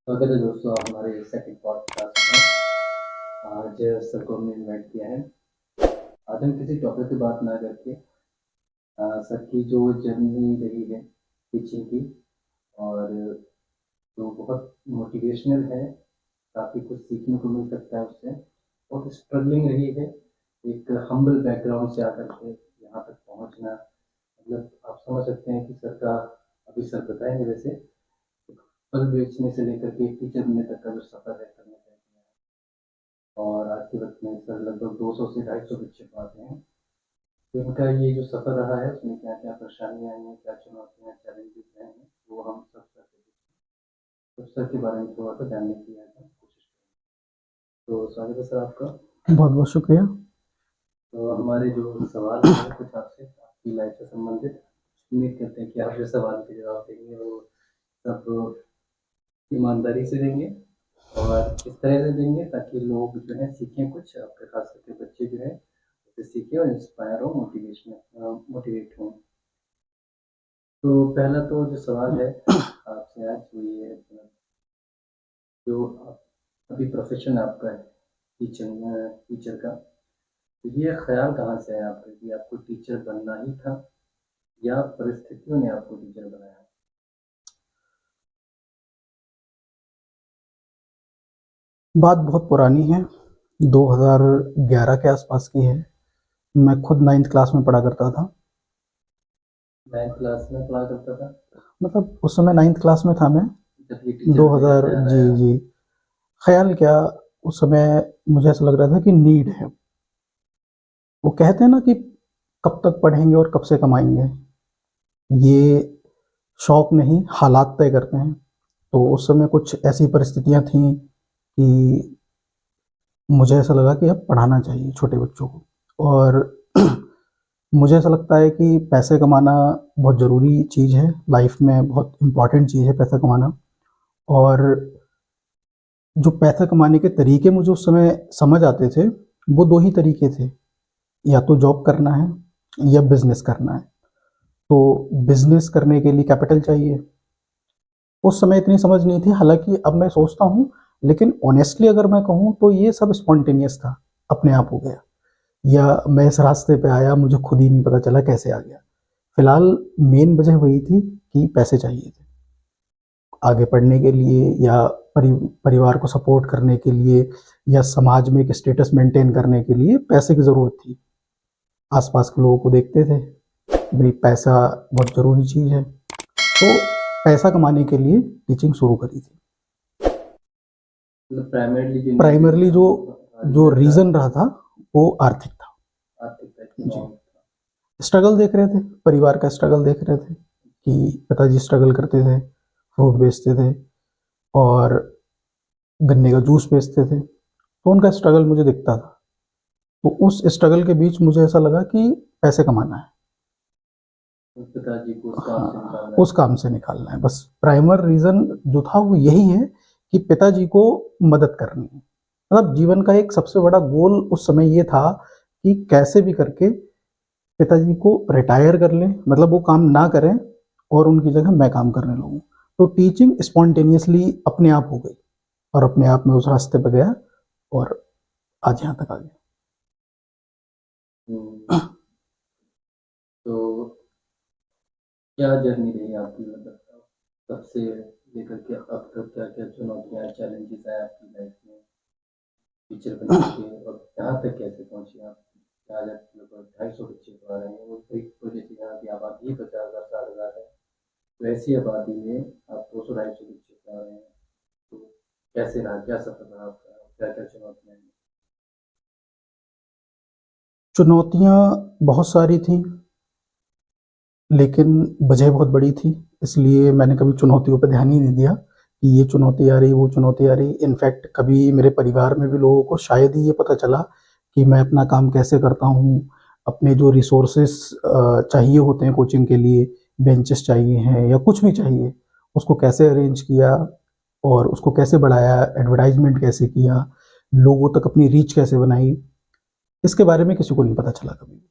स्वागत है दोस्तों हमारे सेकंड पॉडकास्ट में। आज सर को हमने इन्वाइट किया है। आज हम किसी टॉपिक पे बात ना करके सर की जो जर्नी रही है टीचिंग की, और जो बहुत मोटिवेशनल है, काफ़ी कुछ सीखने को मिल सकता है उससे। बहुत स्ट्रगलिंग रही है, एक हम्बल बैकग्राउंड से आकर के यहाँ तक पहुँचना। मतलब आप समझ सकते हैं कि सर का, अभी सर बताएंगे वैसे, फल बेचने से लेकर के टीचर बनने तक का जो सफ़र है करने का। और आज के वक्त में सर लगभग 200 से 250 बच्चे पढ़ाते हैं। तो इनका ये जो सफ़र रहा है उसमें क्या क्या परेशानियाँ आई हैं, क्या चुनौतियाँ, चैलेंजेस रहे हैं, वो हम सब सर से सब सर के बारे में थोड़ा सा जानने की आज हम कोशिश करेंगे। तो स्वागत है सर आपका। बहुत बहुत शुक्रिया। तो हमारे जो सवाल हैं कुछ आपसे आपकी लाइफ से संबंधित, उम्मीद करते हैं कि आप जो सवाल के जवाब देंगे वो सब ईमानदारी से देंगे और इस तरह से देंगे ताकि लोग जो है सीखें कुछ, आपके खास करके बच्चे जो है उससे सीखें और इंस्पायर हो, मोटिवेट हों। तो पहला तो जो सवाल है आपसे आज वो ये है, जो अभी प्रोफेशन आपका है टीचर का, तो ये ख्याल कहाँ से है आपका कि आपको टीचर बनना ही था या परिस्थितियों ने आपको टीचर बनाया? बात बहुत पुरानी है, 2011 के आसपास की है। मैं खुद 9th क्लास में पढ़ा करता था। 9th क्लास में पढ़ा करता था मतलब उस समय 9th क्लास में था मैं। जब ये टीचर बनने का 2000, ख्याल जी आया? जी। ख्याल क्या, उस समय मुझे ऐसा लग रहा था कि नीड है। वो कहते हैं ना कि कब तक पढ़ेंगे और कब से कमाएंगे, ये शौक नहीं हालात तय करते हैं। तो उस समय कुछ ऐसी परिस्थितियां थीं कि मुझे ऐसा लगा कि अब पढ़ाना चाहिए छोटे बच्चों को। और मुझे ऐसा लगता है कि पैसे कमाना बहुत ज़रूरी चीज़ है, लाइफ में बहुत इम्पॉर्टेंट चीज़ है पैसा कमाना। और जो पैसा कमाने के तरीके मुझे उस समय समझ आते थे, वो दो ही तरीके थे, या तो जॉब करना है या बिजनेस करना है। तो बिजनेस करने के लिए कैपिटल चाहिए। उस समय इतनी समझ नहीं थी, हालांकि अब मैं सोचता हूँ, लेकिन ऑनेस्टली अगर मैं कहूँ तो ये सब स्पॉन्टेनियस था, अपने आप हो गया, या मैं इस रास्ते पे आया, मुझे खुद ही नहीं पता चला कैसे आ गया। फिलहाल मेन वजह वही थी कि पैसे चाहिए थे आगे पढ़ने के लिए, या परिवार को सपोर्ट करने के लिए, या समाज में एक स्टेटस मेंटेन करने के लिए पैसे की ज़रूरत थी। आसपास के लोगों को देखते थे, भाई पैसा बहुत ज़रूरी चीज़ है, तो पैसा कमाने के लिए टीचिंग शुरू करी थी। मतलब प्राइमरली जो नीड है प्राइमरली जो जो रीजन था रीज़न रहा था वो आर्थिक था। आर्थिक जी, बैकग्राउंड था। स्ट्रगल देख रहे थे, परिवार का स्ट्रगल देख रहे थे कि पिताजी स्ट्रगल करते थे, फ्रूट बेचते थे और गन्ने का जूस बेचते थे, तो उनका स्ट्रगल मुझे दिखता था। तो उस स्ट्रगल के बीच मुझे ऐसा लगा कि पैसे कमाना है। उस पिताजी को उस काम से हाँ, निकालना उस है। काम से निकालना है। बस प्राइमर रीज़न जो था वो यही है कि पिताजी को मदद करनी है। मतलब जीवन का एक सबसे बड़ा गोल उस समय ये था कि कैसे भी करके पिताजी को रिटायर कर लें, मतलब वो काम ना करें और उनकी जगह मैं काम करने लगूँ। तो टीचिंग स्पॉन्टेनियसली अपने आप हो गई, और अपने आप में उस रास्ते पे गया और आज यहाँ तक आ गया। हम्म, तो क्या जर्नी रही आपकी, मतलब तब से लेकर के अब तक क्या क्या चुनौतियाँ, चैलेंजेस आए आपकी लाइफ में टीचर बनने के, और यहाँ तक कैसे पहुँचे आप? आज आप लगभग 250 बच्चे पढ़ा रहे हैं, वो एक तो जैसे यहाँ की आबादी ही 50,000 60,000 है, तो ऐसी आबादी में आप 200 250 बच्चे पढ़ा रहे हैं। तो कैसे रहा, क्या सफर रहा आपका, क्या क्या चुनौतियाँ आई? चुनौतियाँ बहुत सारी थी, लेकिन वजह बहुत बड़ी थी, इसलिए मैंने कभी चुनौतियों पे ध्यान ही नहीं दिया कि ये चुनौती आ रही, वो चुनौती आ रही। इनफैक्ट कभी मेरे परिवार में भी लोगों को शायद ही ये पता चला कि मैं अपना काम कैसे करता हूँ। अपने जो रिसोर्सेस चाहिए होते हैं कोचिंग के लिए, बेंचेस चाहिए हैं या कुछ भी चाहिए, उसको कैसे अरेंज किया और उसको कैसे बढ़ाया, एडवर्टाइजमेंट कैसे किया, लोगों तक अपनी रीच कैसे बनाई, इसके बारे में किसी को नहीं पता चला कभी।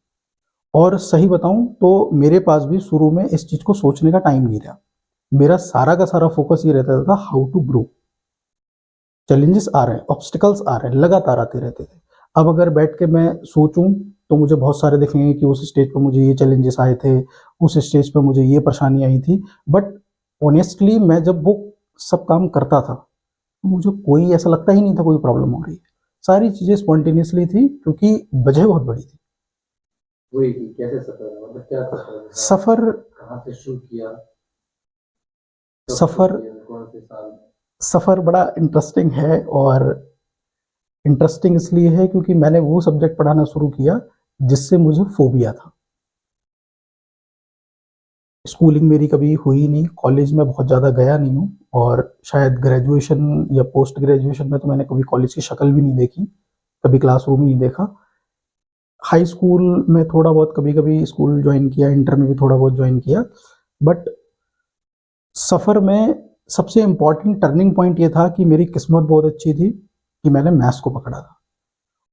और सही बताऊँ तो मेरे पास भी शुरू में इस चीज़ को सोचने का टाइम नहीं रहा। मेरा सारा का सारा फ़ोकस ये रहता था हाउ टू ग्रो, चैलेंजेस आ रहे हैं, ऑब्स्टिकल्स आ रहे हैं, लगातार आते रहते थे। अब अगर बैठ के मैं सोचूं तो मुझे बहुत सारे दिखेंगे कि उस स्टेज पर मुझे ये चैलेंजेस आए थे, उस स्टेज पर मुझे ये परेशानी आई थी। बट ऑनेस्टली मैं जब वो सब काम करता था तो मुझे कोई ऐसा लगता ही नहीं था कोई प्रॉब्लम हो रही है। सारी चीज़ें स्पॉन्टेनियसली थी क्योंकि वजह बहुत बड़ी थी। वही कि कैसे सफर हुआ, मतलब क्या सफर हुआ, सफ़र कहाँ से शुरू किया, कब शुरू सफ़र किया, कौन से साल में? सफ़र बड़ा इंटरेस्टिंग है, और इंटरेस्टिंग इसलिए है क्योंकि मैंने वो सब्जेक्ट पढ़ाना शुरू किया जिससे मुझे फोबिया था। स्कूलिंग मेरी कभी हुई नहीं, कॉलेज में बहुत ज़्यादा गया नहीं हूँ, और शायद ग्रेजुएशन या पोस्ट ग्रेजुएशन में तो मैंने कभी कॉलेज की शक्ल भी नहीं देखी, कभी क्लासरूम ही नहीं देखा। हाई स्कूल में थोड़ा बहुत कभी कभी स्कूल ज्वाइन किया, इंटर में भी थोड़ा बहुत ज्वाइन किया। बट सफ़र में सबसे इम्पॉर्टेंट टर्निंग पॉइंट ये था कि मेरी किस्मत बहुत अच्छी थी कि मैंने मैथ्स को पकड़ा था।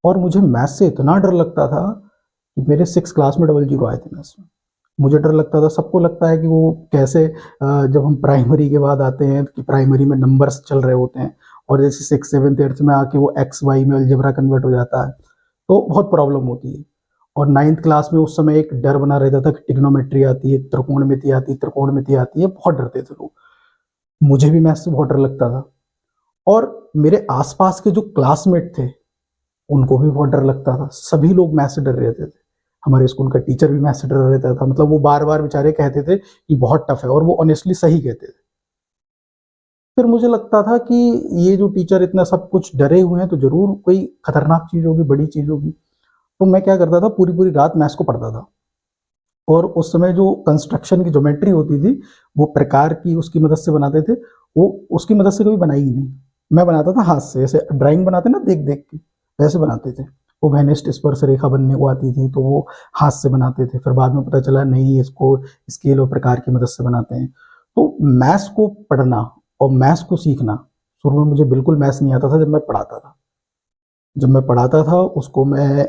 और मुझे मैथ्स से इतना डर लगता था कि मेरे 6 क्लास में 00 आए थे मैथ्स में। मुझे डर लगता था, सबको लगता है कि वो कैसे जब हम प्राइमरी के बाद आते हैं कि प्राइमरी में नंबर्स चल रहे होते हैं और जैसे 6, 7, 8 में आके वो एक्स वाई में अलजेब्रा कन्वर्ट हो जाता है तो बहुत प्रॉब्लम होती है। और 9th क्लास में उस समय एक डर बना रहता था कि ट्रिग्नोमेट्री आती है, त्रिकोणमिति आती है, बहुत डरते थे लोग। मुझे भी मैथ्स से बहुत डर लगता था, और मेरे आसपास के जो क्लासमेट थे उनको भी बहुत डर लगता था। सभी लोग मैथ्स से डर रहते थे। हमारे स्कूल का टीचर भी मैथ्स से डर रहता था, मतलब वो बार बार बेचारे कहते थे कि बहुत टफ है, और वो ऑनेस्टली सही कहते थे। फिर मुझे लगता था कि ये जो टीचर इतना सब कुछ डरे हुए हैं तो जरूर कोई खतरनाक चीज होगी, बड़ी चीज होगी। तो मैं क्या करता था, पूरी पूरी रात मैथ्स को पढ़ता था। और उस समय जो कंस्ट्रक्शन की ज्योमेट्री होती थी वो प्रकार की उसकी मदद से बनाते थे, वो उसकी मदद से कभी बनाई ही नहीं। मैं बनाता था हाथ से, जैसे ड्राइंग बनाते ना देख देख के, वैसे बनाते थे। वो वेनिस्ट स्पर्श रेखा बनने को आती थी तो वो हाथ से बनाते थे। फिर बाद में पता चला नहीं, इसको स्केल और प्रकार की मदद से बनाते हैं। तो मैथ्स को पढ़ना और मैथ्स को सीखना, शुरू में मुझे बिल्कुल मैथ्स नहीं आता था। जब मैं पढ़ाता था उसको, मैं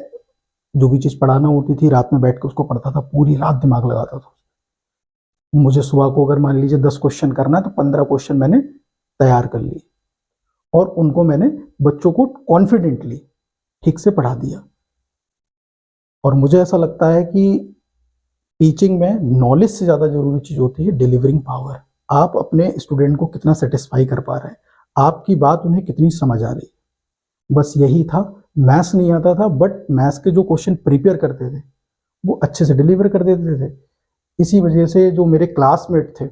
जो भी चीज़ पढ़ाना होती थी रात में बैठ के उसको पढ़ता था, पूरी रात दिमाग लगाता था। मुझे सुबह को अगर मान लीजिए 10 क्वेश्चन करना है तो 15 क्वेश्चन मैंने तैयार कर लिए, और उनको मैंने बच्चों को कॉन्फिडेंटली ठीक से पढ़ा दिया। और मुझे ऐसा लगता है कि टीचिंग में नॉलेज से ज़्यादा जरूरी चीज़ होती है डिलीवरिंग पावर। आप अपने स्टूडेंट को कितना सेटिस्फाई कर पा रहे हैं, आपकी बात उन्हें कितनी समझ आ रही है, बस यही था। मैथ्स नहीं आता था, बट मैथ्स के जो क्वेश्चन प्रिपेयर करते थे वो अच्छे से डिलीवर कर देते थे। इसी वजह से जो मेरे क्लासमेट थे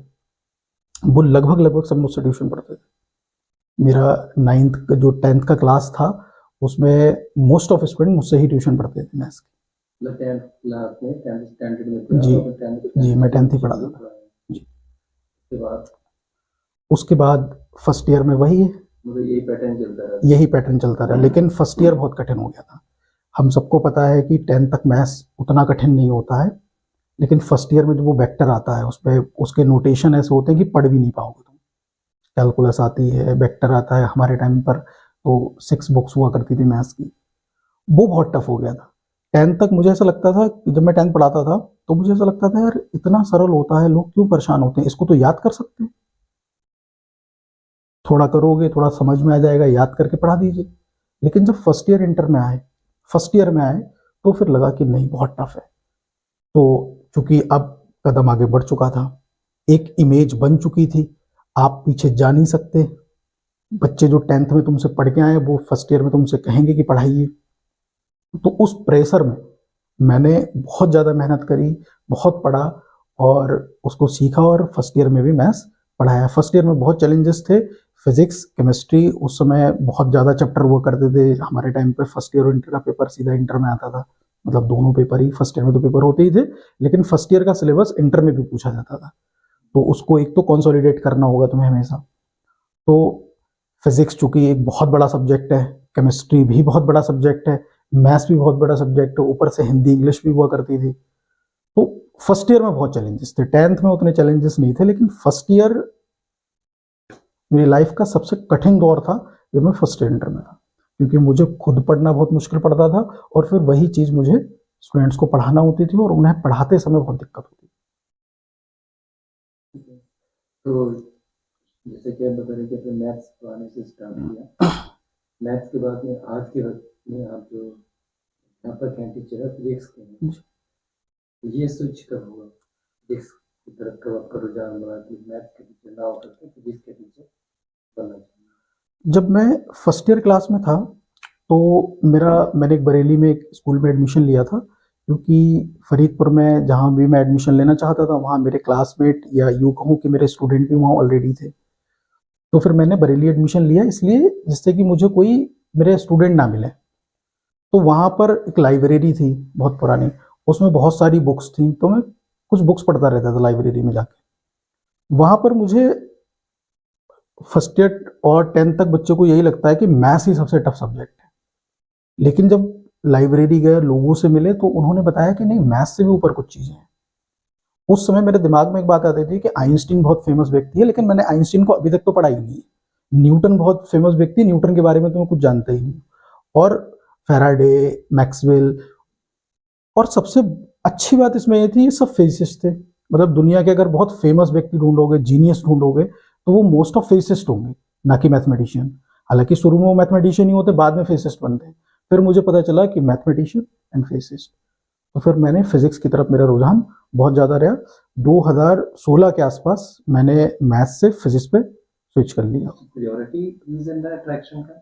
वो लगभग लगभग सब मुझसे ट्यूशन पढ़ते थे। मेरा 9th का जो 10th का क्लास था उसमें मोस्ट ऑफ स्टूडेंट मुझसे ही ट्यूशन पढ़ते थे मैथ्स की। मतलब 10th क्लास में 10th स्टैंडर्ड में थे जी आप, और 10th जी, मैं 10th ही से पढ़ाता था। पढ़ाया। जी, उसके बाद उसके बाद फर्स्ट ईयर में वही है, मतलब यही पैटर्न चलता रहा। यही पैटर्न चलता रहा। लेकिन फर्स्ट ईयर बहुत कठिन हो गया था। हम सबको पता है कि 10th तक मैथ्स उतना कठिन नहीं होता है, लेकिन फर्स्ट ईयर में जो वो वेक्टर आता है उस पर उसके नोटेशन ऐसे होते हैं कि पढ़ भी नहीं पाओगे तुम। कैलकुलस आती है, वेक्टर आता है। हमारे टाइम पर तो 6 बुक्स हुआ करती थी मैथ्स की, वो बहुत टफ हो गया था। 10th तक मुझे ऐसा लगता था, जब मैं 10th पढ़ाता था तो मुझे ऐसा लगता था यार इतना सरल होता है, लोग क्यों परेशान होते हैं, इसको तो याद कर सकते हैं, थोड़ा करोगे थोड़ा समझ में आ जाएगा, याद करके पढ़ा दीजिए। लेकिन जब फर्स्ट ईयर में आए तो फिर लगा कि नहीं, बहुत टफ है। तो चूंकि अब कदम आगे बढ़ चुका था, एक इमेज बन चुकी थी, आप पीछे जा नहीं सकते। बच्चे जो 10th में तुमसे पढ़ के आए वो फर्स्ट ईयर में तुमसे कहेंगे कि पढ़ाइए। तो उस प्रेशर में मैंने बहुत ज़्यादा मेहनत करी, बहुत पढ़ा और उसको सीखा, और फर्स्ट ईयर में भी मैथ्स पढ़ाया। फर्स्ट ईयर में बहुत चैलेंजेस थे। फिजिक्स, केमिस्ट्री उस समय बहुत ज़्यादा चैप्टर हुआ करते थे हमारे टाइम पे। फर्स्ट ईयर और इंटर का पेपर सीधा इंटर में आता था, मतलब दोनों पेपर ही, फर्स्ट ईयर में तो पेपर होते ही थे लेकिन फर्स्ट ईयर का सिलेबस इंटर में भी पूछा जाता था। तो उसको एक तो कंसोलिडेट करना होगा तुम्हें हमेशा। तो फिजिक्स चूंकि एक बहुत बड़ा सब्जेक्ट है, केमिस्ट्री भी बहुत बड़ा सब्जेक्ट है, मैथ्स भी बहुत बड़ा सब्जेक्ट है, ऊपर से हिंदी इंग्लिश भी हुआ करती थी। तो फर्स्ट ईयर में बहुत चैलेंजेस थे। 10th में उतने चैलेंजेस नहीं थे, लेकिन फर्स्ट ईयर मेरी लाइफ का सबसे कठिन दौर था जब मैं फर्स्ट ईयर इंटर में था, क्योंकि मुझे खुद पढ़ना बहुत मुश्किल पड़ता था और फिर वही चीज़ मुझे स्टूडेंट्स को पढ़ाना होती थी और उन्हें पढ़ाते समय बहुत दिक्कत होती थी। तो जैसे कि आप बता रहे कि आपने मैथ्स पढ़ाने से स्टार्ट किया, मैथ्स के बाद में आज के वक्त में आप जो अध्यापक हैं, टीचर है, फिजिक्स के हैं, जी। तो ये स्विच कब हुआ? फिजिक्स की तरफ कब आपका रुझान बढ़ा कि मैथ्स के टीचर ना होकर के फिजिक्स के टीचर बनना चाहिए? जब मैं फर्स्ट ईयर क्लास में था तो मैंने एक बरेली में एक स्कूल में एडमिशन लिया था, क्योंकि फरीदपुर में जहाँ भी मैं एडमिशन लेना चाहता था वहाँ मेरे क्लासमेट या यूँ कहूँ कि मेरे स्टूडेंट भी वहाँ ऑलरेडी थे। तो फिर मैंने बरेली एडमिशन लिया इसलिए जिससे कि मुझे कोई मेरे स्टूडेंट ना मिले। तो वहाँ पर एक लाइब्रेरी थी बहुत पुरानी, उसमें बहुत सारी बुक्स थी, तो मैं कुछ बुक्स पढ़ता रहता था लाइब्रेरी में जाके। वहाँ पर मुझे फर्स्ट ईयर और 10th तक बच्चों को यही लगता है कि मैथ्स ही सबसे टफ सब्जेक्ट है, लेकिन जब लाइब्रेरी गए, लोगों से मिले, तो उन्होंने बताया कि नहीं, मैथ्स से भी ऊपर कुछ चीज़ें हैं। उस समय मेरे दिमाग में एक बात आती थी कि आइंस्टीन बहुत फेमस व्यक्ति है, लेकिन मैंने आइंस्टीन को अभी तक तो पढ़ा ही नहीं है। न्यूटन बहुत फेमस व्यक्ति है, न्यूटन के बारे में तो मैं कुछ जानता ही नहीं। और फैराडे, मैक्सवेल, और सबसे अच्छी बात इसमें ये थी, ये सब फिजिसिस्ट थे। मतलब दुनिया के अगर बहुत फेमस व्यक्ति ढूंढोगे, जीनियस ढूंढोगे, तो वो मोस्ट ऑफ फिजिसिस्ट होंगे, ना कि मैथमेटिशियन। हालांकि शुरू में वो मैथमेटिशियन ही होते, बाद में फिजिसिस्ट बनते हैं। फिर मुझे पता चला कि मैथमेटिशियन एंड फिजिसिस्ट। तो फिर मैंने फिजिक्स की तरफ मेरा रुझान बहुत ज़्यादा रहा। 2016 के आसपास मैंने मैथ्स से फिजिक्स पे स्विच कर लिया। सुपीरियॉरिटी रीजन है अट्रैक्शन का?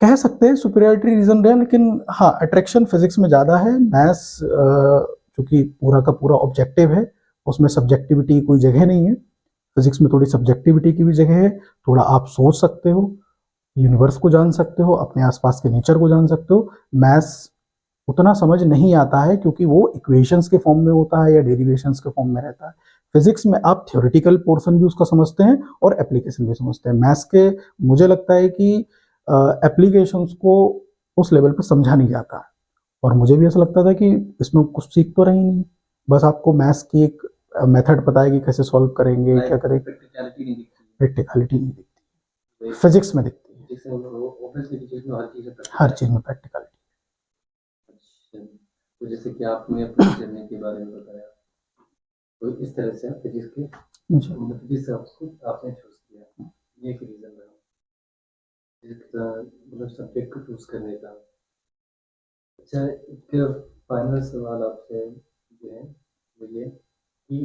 कह सकते हैं सुपीरियरिटी रीजन रहा, लेकिन हाँ, अट्रैक्शन फिजिक्स में ज़्यादा है। मैथ्स चूँकि पूरा का पूरा ऑब्जेक्टिव है, उसमें सब्जेक्टिविटी की कोई जगह नहीं है। फिजिक्स में थोड़ी सब्जेक्टिविटी की भी जगह है, थोड़ा आप सोच सकते हो, यूनिवर्स को जान सकते हो, अपने आसपास के नेचर को जान सकते हो। मैथ्स उतना समझ नहीं आता है क्योंकि वो इक्वेशंस के फॉर्म में होता है या डेरिवेशंस के फॉर्म में रहता है। फिजिक्स में आप थ्योरेटिकल पोर्शन भी उसका समझते हैं और एप्लीकेशन भी समझते हैं। मैथ्स के मुझे लगता है कि एप्लीकेशंस को उस लेवल पर समझा नहीं जाता है, और मुझे भी ऐसा लगता था कि इसमें कुछ सीख तो रही नहीं, बस आपको मैथ्स की एक मेथड पता है कि कैसे सॉल्व करेंगे, क्या करेंगे। प्रैक्टिकलिटी नहीं दिखती, प्रैक्टिकलिटी नहीं दिखती, तो फिजिक्स में दिखती है, फिजिक्स में ऑब्वियसली चीज में हर चीज है हर चीज़ में प्रैक्टिकलिटी। अच्छा, तो जैसे कि आपने अपने जर्नी के बारे में बताया, तो इस तरह से आप फिजिक्स के जी। मतलब फिजिक्स आपको आपने चूज किया, ये एक रीजन रहा फिजिक्स का, मतलब सब्जेक्ट को चूज करने का। अच्छा, एक फाइनल सवाल आपसे जो है वो ये कि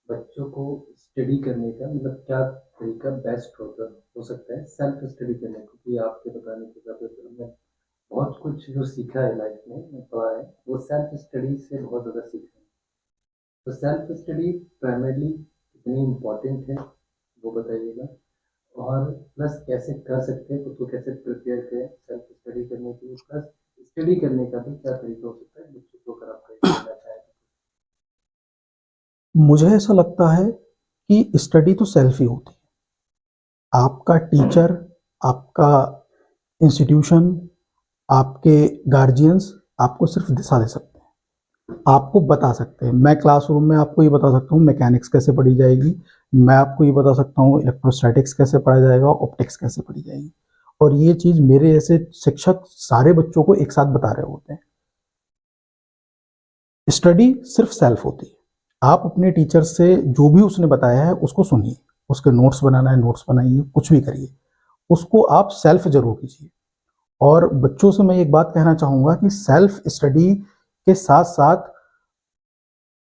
बच्चों को स्टडी करने का मतलब क्या तरीका बेस्ट हो सकता है सेल्फ स्टडी करने को? कि आपके बताने के हिसाब से हमने बहुत कुछ जो सीखा है लाइफ में पढ़ा है, वो सेल्फ स्टडी से बहुत ज़्यादा सीखा है। तो सेल्फ स्टडी प्राइमरली कितनी इम्पोर्टेंट है वो बताइएगा, और प्लस कैसे कर सकते हैं, खुद को कैसे प्रिपेयर करें सेल्फ स्टडी करने के लिए, प्लस स्टडी करने का भी क्या तरीका हो सकता है बच्चों को, अगर आप करना चाहें तो? मुझे ऐसा लगता है कि स्टडी तो सेल्फ ही होती है। आपका टीचर, आपका इंस्टीट्यूशन, आपके गार्जियंस आपको सिर्फ दिशा दे सकते हैं, आपको बता सकते हैं। मैं क्लासरूम में आपको ये बता सकता हूँ मैकेनिक्स कैसे पढ़ी जाएगी, मैं आपको ये बता सकता हूँ इलेक्ट्रोस्टैटिक्स कैसे पढ़ा जाएगा, ऑप्टिक्स कैसे पढ़ी जाएगी, और ये चीज़ मेरे ऐसे शिक्षक सारे बच्चों को एक साथ बता रहे होते हैं। स्टडी सिर्फ सेल्फ होती है। आप अपने टीचर से जो भी उसने बताया है उसको सुनिए, उसके नोट्स बनाना है नोट्स बनाइए, कुछ भी करिए, उसको आप सेल्फ जरूर कीजिए। और बच्चों से मैं एक बात कहना चाहूँगा कि सेल्फ स्टडी के साथ साथ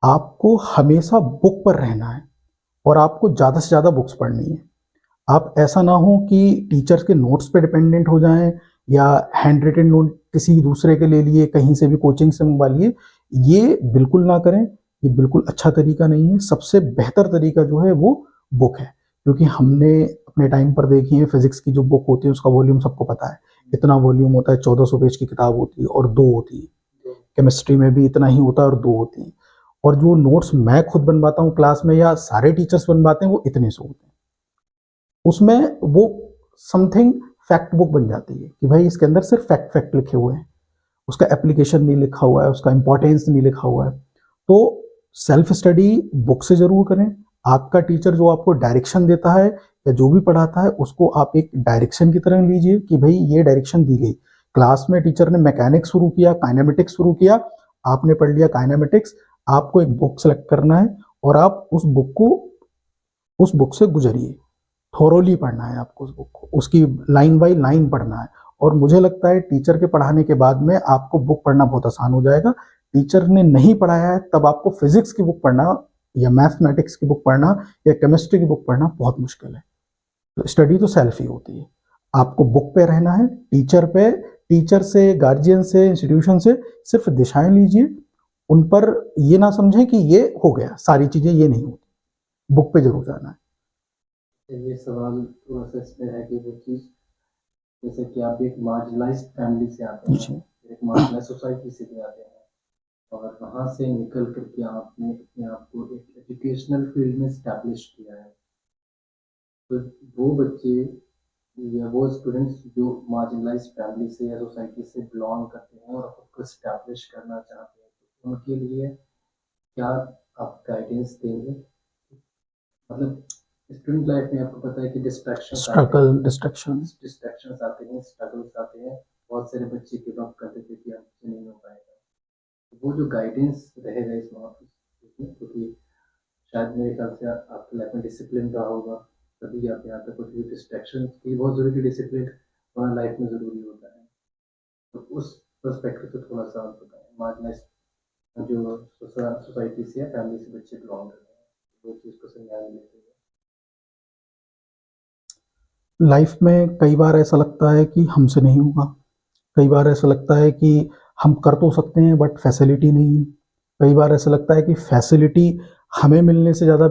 आपको हमेशा बुक पर रहना है, और आपको ज़्यादा से ज़्यादा बुक्स पढ़नी है। आप ऐसा ना हो कि टीचर्स के नोट्स पे डिपेंडेंट हो जाएं, या हैंड रिटन नोट किसी दूसरे के ले लिए, कहीं से भी कोचिंग से मंगवा लिए। ये बिल्कुल ना करें, ये बिल्कुल अच्छा तरीका नहीं है। सबसे बेहतर तरीका जो है वो बुक है, क्योंकि हमने अपने टाइम पर देखी है फिजिक्स की जो बुक होती है उसका वॉल्यूम सबको पता है, इतना वॉल्यूम होता है, 1400 पेज की किताब होती है और 2 होती है। केमिस्ट्री में भी इतना ही होता है और 2 होती है। और जो नोट्स मैं खुद बनवाता हूँ क्लास में या सारे टीचर्स बनवाते हैं वो इतने से होते हैं। उसमें वो समथिंग फैक्ट बुक बन जाती है कि भाई इसके अंदर सिर्फ फैक्ट फैक्ट लिखे हुए हैं, उसका एप्लीकेशन नहीं लिखा हुआ है, उसका इंपॉर्टेंस नहीं लिखा हुआ है। तो सेल्फ स्टडी बुक से जरूर करें। आपका टीचर जो आपको डायरेक्शन देता है या जो भी पढ़ाता है उसको आप एक डायरेक्शन की तरह लीजिए कि भाई ये डायरेक्शन दी गई। क्लास में टीचर ने मैकेनिक्स शुरू किया, काइनेमेटिक्स शुरू किया, आपने पढ़ लिया काइनेमेटिक्स, आपको एक बुक सेलेक्ट करना है और आप उस बुक से गुजरिए। थोरोली पढ़ना है आपको उस बुक को, उसकी लाइन बाय लाइन पढ़ना है। और मुझे लगता है टीचर के पढ़ाने के बाद में आपको बुक पढ़ना बहुत आसान हो जाएगा। टीचर ने नहीं पढ़ाया है तब आपको फिजिक्स की बुक पढ़ना या मैथमेटिक्स की बुक पढ़ना या केमिस्ट्री की बुक पढ़ना बहुत मुश्किल है। तो स्टडी तो सेल्फ ही होती है। आपको बुक पे रहना है, टीचर पे, टीचर से, गार्जियन से, इंस्टीट्यूशन से सिर्फ दिशाएं लीजिए। उन पर ये ना समझें कि ये हो गया, सारी चीजें ये नहीं होती। बुक पे जरूर जाना है। ये सवाल थोड़ा सा इसमें है कि वो चीज़, जैसे कि आप एक मार्जिनलाइज्ड फैमिली से आते हैं, जी। एक मार्जिनलाइज्ड सोसाइटी से भी आते हैं, और वहाँ से निकल करके आपने अपने आप को एक एजुकेशनल फील्ड में स्टैब्लिश किया है, तो वो बच्चे या वो स्टूडेंट्स जो मार्जिनलाइज्ड फैमिली से या सोसाइटी से बिलोंग करते हैं और खुद को स्टैब्लिश करना चाहते हैं, तो उनके लिए क्या आप गाइडेंस देंगे? मतलब स्टूडेंट लाइफ में आपको पता है कि डिस्ट्रैक्शंस आते हैं, स्ट्रगल, डिस्ट्रैक्शन। डिस्ट्रैक्शंस आते हैं, स्ट्रगल्स आते हैं। बहुत सारे बच्चे गिव अप कर देते थे कि हमसे नहीं हो पाएगा। वो जो गाइडेंस रहेगा इस इसमें, क्योंकि शायद मेरे ख्याल से आपकी लाइफ में डिसिप्लिन रहा होगा, तभी आप यहाँ तक कुछ भी डिस्ट्रैक्शन की बहुत ज़रूरी, डिसिप्लिन हमारा लाइफ में ज़रूरी होता है। तो उस पर्सपेक्टिव से थोड़ा सा आप बताएं, मार्जिनलाइज्ड जो सोसाइटी से या फैमिली से बच्चे बिलोंग करते हैं, वो चीज़ को संज्ञान लेते हैं। लाइफ में कई बार ऐसा लगता है कि हमसे नहीं होगा, कई बार ऐसा लगता है कि हम कर तो सकते हैं बट फैसिलिटी नहीं है, कई बार ऐसा लगता है कि फैसिलिटी हमें मिलने से ज़्यादा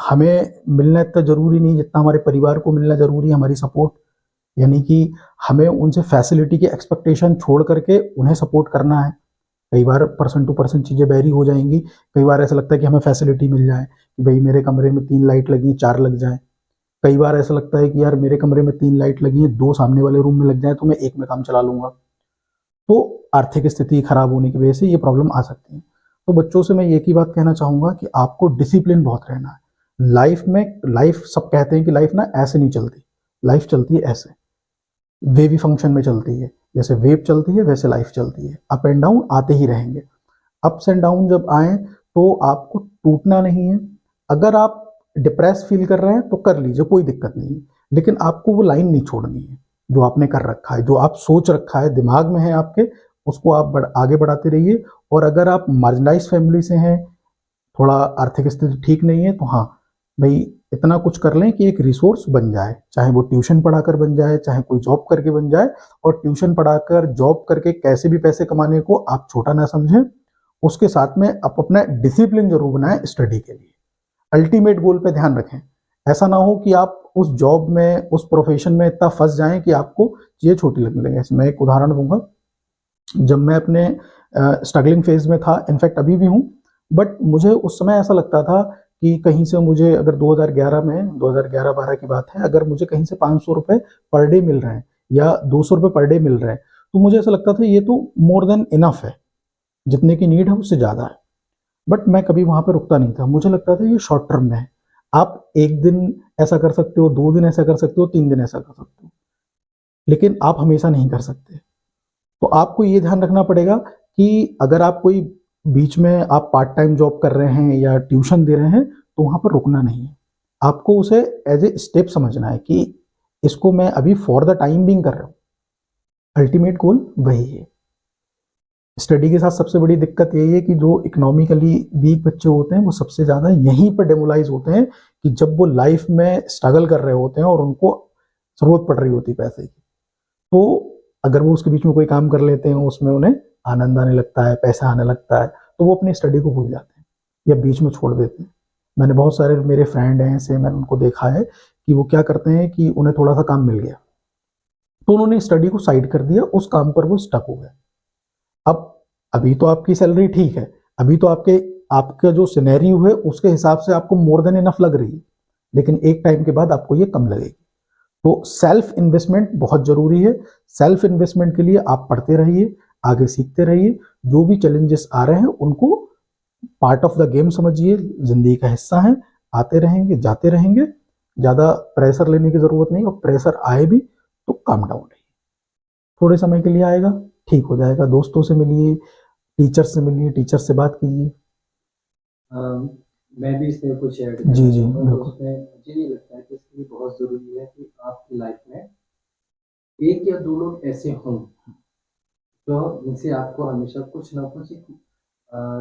हमें मिलना इतना ज़रूरी नहीं जितना हमारे परिवार को मिलना ज़रूरी है, हमारी सपोर्ट। यानी कि हमें उनसे फैसिलिटी की एक्सपेक्टेशन छोड़ करके उन्हें सपोर्ट करना है। कई बार पर्सन टू पर्सन चीज़ें वेरी हो जाएंगी। कई बार ऐसा लगता है कि हमें फैसिलिटी मिल जाए कि भाई मेरे कमरे में 3 लाइट लगी, 4 लग जाए। कई बार ऐसा लगता है कि यार मेरे कमरे में 3 लाइट लगी हैं, 2 सामने वाले रूम में लग जाए तो मैं एक में काम चला लूँगा। तो आर्थिक स्थिति खराब होने की वजह से ये प्रॉब्लम आ सकती है। तो बच्चों से मैं एक ही बात कहना चाहूँगा कि आपको डिसिप्लिन बहुत रहना है। लाइफ में, लाइफ सब कहते हैं कि लाइफ ना ऐसे नहीं चलती, लाइफ चलती है ऐसे, वेवी फंक्शन में चलती है। जैसे वेव चलती है वैसे लाइफ चलती है, अप एंड डाउन आते ही रहेंगे। अप्स एंड डाउन जब आए तो आपको टूटना नहीं है। अगर आप डिप्रेस फील कर रहे हैं तो कर लीजिए, कोई दिक्कत नहीं है, लेकिन आपको वो लाइन नहीं छोड़नी है जो आपने कर रखा है, जो आप सोच रखा है दिमाग में है आपके, उसको आप आगे बढ़ाते रहिए। और अगर आप मार्जिनलाइज फैमिली से हैं, थोड़ा आर्थिक स्थिति ठीक नहीं है, तो हाँ भाई इतना कुछ कर लें कि एक रिसोर्स बन जाए, चाहे वो ट्यूशन पढ़ाकर बन जाए, चाहे कोई जॉब करके बन जाए। और ट्यूशन पढ़ाकर, जॉब करके कैसे भी पैसे कमाने को आप छोटा ना समझें, उसके साथ में आप अपना डिसिप्लिन जरूर बनाएं स्टडी के लिए। अल्टीमेट गोल पे ध्यान रखें। ऐसा ना हो कि आप उस जॉब में, उस प्रोफेशन में इतना फंस जाएं कि आपको चीज़ें छोटी लगने लगे। मैं एक उदाहरण दूंगा। जब मैं अपने स्ट्रगलिंग फेज में था, इनफैक्ट अभी भी हूँ, बट मुझे उस समय ऐसा लगता था कि कहीं से मुझे, अगर 2011 में, 2011-12 की बात है, अगर मुझे कहीं से 500 रुपये पर डे मिल रहे हैं या 200 रुपये पर डे मिल रहे हैं, तो मुझे ऐसा लगता था ये तो मोर देन इनफ है, जितने की नीड है उससे ज़्यादा है। बट मैं कभी वहाँ पे रुकता नहीं था। मुझे लगता था ये शॉर्ट टर्म में है, आप एक दिन ऐसा कर सकते हो, 2 दिन ऐसा कर सकते हो, 3 दिन ऐसा कर सकते हो, लेकिन आप हमेशा नहीं कर सकते। तो आपको ये ध्यान रखना पड़ेगा कि अगर आप कोई बीच में आप पार्ट टाइम जॉब कर रहे हैं या ट्यूशन दे रहे हैं, तो वहाँ पर रुकना नहीं है। आपको उसे एज ए स्टेप समझना है कि इसको मैं अभी फॉर द टाइम बिंग कर रहा हूँ, अल्टीमेट गोल वही है। स्टडी के साथ सबसे बड़ी दिक्कत यही है कि जो इकोनॉमिकली वीक बच्चे होते हैं वो सबसे ज़्यादा यहीं पर डेमोलाइज होते हैं कि जब वो लाइफ में स्ट्रगल कर रहे होते हैं और उनको ज़रूरत पड़ रही होती है पैसे की। तो अगर वो उसके बीच में कोई काम कर लेते हैं, उसमें उन्हें आनंद आने लगता है, पैसा आने लगता है, तो वो अपनी स्टडी को भूल जाते हैं या बीच में छोड़ देते हैं। मैंने बहुत सारे मेरे फ्रेंड हैं ऐसे, मैंने उनको देखा है कि वो क्या करते हैं कि उन्हें थोड़ा सा काम मिल गया तो उन्होंने स्टडी को साइड कर दिया, उस काम पर वो स्टक हो गए। अब अभी तो आपकी सैलरी ठीक है, अभी तो आपका जो सिनेरियो है उसके हिसाब से आपको मोर देन इनफ लग रही है, लेकिन एक टाइम के बाद आपको ये कम लगेगी। तो सेल्फ इन्वेस्टमेंट बहुत जरूरी है। सेल्फ इन्वेस्टमेंट के लिए आप पढ़ते रहिए, आगे सीखते रहिए, जो भी चैलेंजेस आ रहे हैं उनको पार्ट ऑफ द गेम समझिए, जिंदगी का हिस्सा है, आते रहेंगे, जाते रहेंगे। ज़्यादा प्रेशर लेने की ज़रूरत नहीं, और प्रेशर आए भी तो काम डाउन रहिए, थोड़े समय के लिए आएगा, ठीक हो जाएगा। दोस्तों से मिलिए, टीचर से मिलिए, टीचर से बात कीजिए। मैं भी इसमें कुछ ऐड जी करना जी चाहूँगा। तो बिल्कुल। उसमें मुझे ये लगता है कि इसके लिए बहुत ज़रूरी है कि आपकी लाइफ में 1 या 2 लोग ऐसे हों, जो जिनसे आपको हमेशा कुछ ना कुछ एक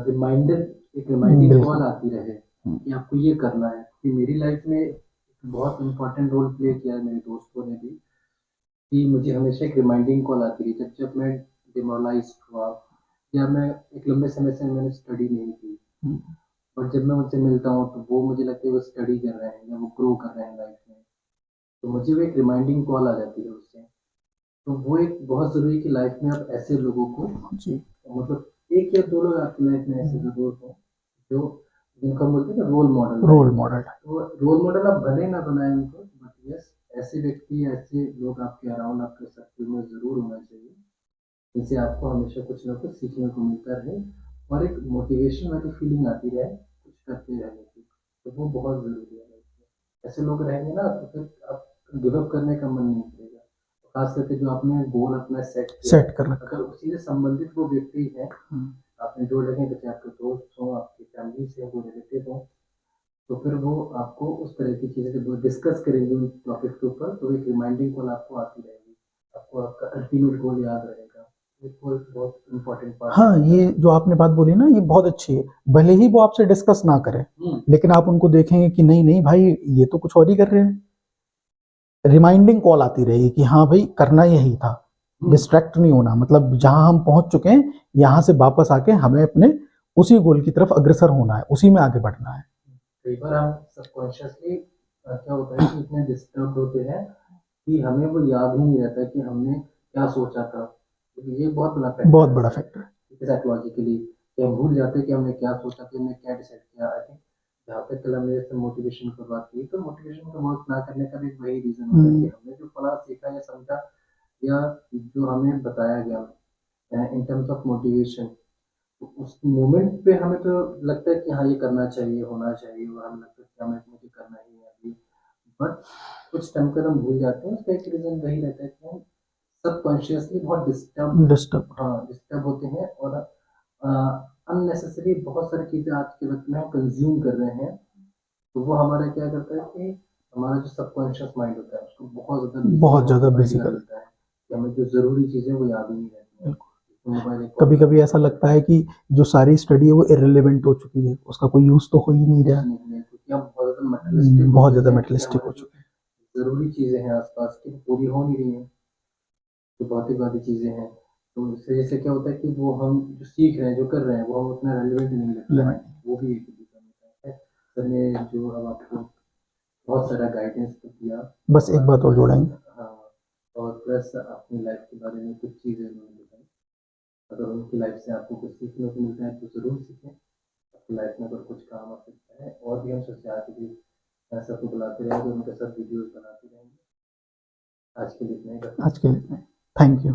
रिमाइंडर एक रिमाइंडिंग बिल्कुल। कॉल आती रहे कि आपको ये करना है। कि मेरी लाइफ में बहुत इम्पोर्टेंट रोल प्ले किया है मेरे दोस्तों ने भी, कि मुझे हमेशा एक रिमाइंडिंग कॉल आती रही जब जब मैं डिमोरलाइज़्ड हुआ या मैं एक लंबे समय से मैंने स्टडी नहीं की। और जब मैं उनसे मिलता हूँ तो वो मुझे लगता है वो स्टडी कर रहे हैं या वो ग्रो कर रहे हैं लाइफ में। तो मुझे वो एक रिमाइंडिंग कॉल आ जाती है उससे। तो वो एक बहुत ज़रूरी है कि लाइफ में आप ऐसे लोगों को जी। मतलब 1 या 2 लोग आपकी लाइफ में ऐसे ज़रूर हों, जो जिनको हम बोलते हैं ना role model role type. Model. तो रोल मॉडल आप भले ना बनाएँ उनको, बट यस ऐसे व्यक्ति, ऐसे लोग आपके अराउंड आपके सर्कल में ज़रूर होना चाहिए, जिनसे आपको हमेशा कुछ ना कुछ सीखने को मिलता रहे और एक मोटिवेशन वाली फीलिंग आती रहे, कुछ करते रहने की। तो वो बहुत ज़रूरी है लाइफ में। ऐसे लोग रहेंगे ना तो फिर आप गिव अप करने का मन नहीं करेगा। खास करके जो आपने गोल अपना सेट किया है, सेट कर रखा अगर उसी से संबंधित वो व्यक्ति है, है। आपने जो लगे चाहे आपके दोस्त हों, आपकी फैमिली से हों, रिलेटिव हों, तो फिर वो आपको उस तरह की चीज़ें जब वो डिस्कस करेंगे उन टॉपिक के ऊपर, तो एक रिमाइंडिंग कॉल आपको आती रहेगी। आपको आपका अल्टीमेट गोल याद रहेगा। वो एक बहुत इम्पोर्टेंट पार्ट हाँ, होता है। ये जो आपने बात बोली ना ये बहुत अच्छी है। भले ही वो आपसे डिस्कस ना करें, हुँ, लेकिन आप उनको देखेंगे कि नहीं, नहीं भाई ये तो कुछ और ही कर रहे हैं। रिमाइंडिंग कॉल आती रहेगी कि हाँ भाई करना यही था। हुँ। डिस्ट्रैक्ट नहीं होना, मतलब जहाँ हम पहुँच चुके हैं, यहाँ से वापस आके हमें अपने उसी गोल की तरफ अग्रसर होना है, उसी में आगे बढ़ना है। कई बार हम सबकॉन्शियसली क्या होता है कि इतने डिस्टर्ब्ड होते हैं कि हमें वो याद ही नहीं रहता कि हमने क्या सोचा था। क्योंकि ये बहुत बड़ा फैक्टर बहुत है बड़ा सर फैक्टर है। साइकोलॉजिकली, कि हम भूल जाते हैं कि हमने क्या सोचा था, हमने क्या डिसाइड किया। आई थिंक जहाँ तक कल हमने जैसे मोटिवेशन की बात की, तो मोटिवेशन का वर्क ना करने का भी एक वही रीज़न होता है कि हमने जो पढ़ा, सीखा या समझा या जो हमें बताया गया इन टर्म्स ऑफ मोटिवेशन, तो उस मोमेंट पे हमें तो लगता है कि हाँ, ये करना चाहिए, होना चाहिए और हमें लगता है कि हमें मुझे करना ही है अभी। बट कुछ टाइम बाद हम भूल जाते हैं, उसका एक रीज़न वही रहता है कि हम सबकॉन्शियसली बहुत डिस्टर्ब। डिस्टर्ब होते हैं और अननेसेसरी बहुत सारी चीज़ें आज के वक़्त में हम कंज़्यूम कर रहे हैं, तो वो हमारा क्या करता है कि हमारा जो सबकॉन्शियस माइंड होता है, उसको बहुत ज़्यादा बिज़ी बहुत ज़्यादा ऑक्यूपाइड बिजी कर कर देता है, कि हमें जो ज़रूरी चीज़ें वो याद ही नहीं रहती हैं। बिल्कुल। तो मोबाइल एक बहुत कभी बड़ा कभी ऐसा लगता है कि जो सारी स्टडी है वो इरेलीवेंट हो चुकी है, उसका कोई यूज तो हो ही नहीं यूज़ रहा। नहीं है, क्योंकि हम बहुत ज़्यादा मटेरियलिस्टिक हो बहुत चुके ज्यादा हैं कि मेटलिस्टिक हमारी हो जो चुके हैं। ज़रूरी चीज़ें हैं आस-पास की, वो पूरी हो नहीं रही हैं, जो भौतिकवादी चीज़ें हैं। तो इस वजह से क्या होता है कि वो हम जो सीख रहे हैं, जो कर रहे हैं, वो हमें उतना रेलेवेंट नहीं लगता है। वो भी एक रीज़न होता है। सर ने जो अब आपको बहुत सारा गाइडेंस तो दिया बस एक और बात और प्लस जोड़ेंगे। हाँ, और प्लस अपनी लाइफ के बारे में कुछ चीज़ें उन्होंने बताई। अगर उनकी लाइफ से आपको कुछ सीखने को मिलता है, तो ज़रूर सीखें। आपकी लाइफ में अगर कुछ काम आ सकता है और भी हम सोचते हैं आगे भी सबको बुलाते रहेंगे, उनके साथ वीडियोज़ बनाते रहेंगे। आज के लिए इतना ही रखते हैं। आज के लिए थैंक यू।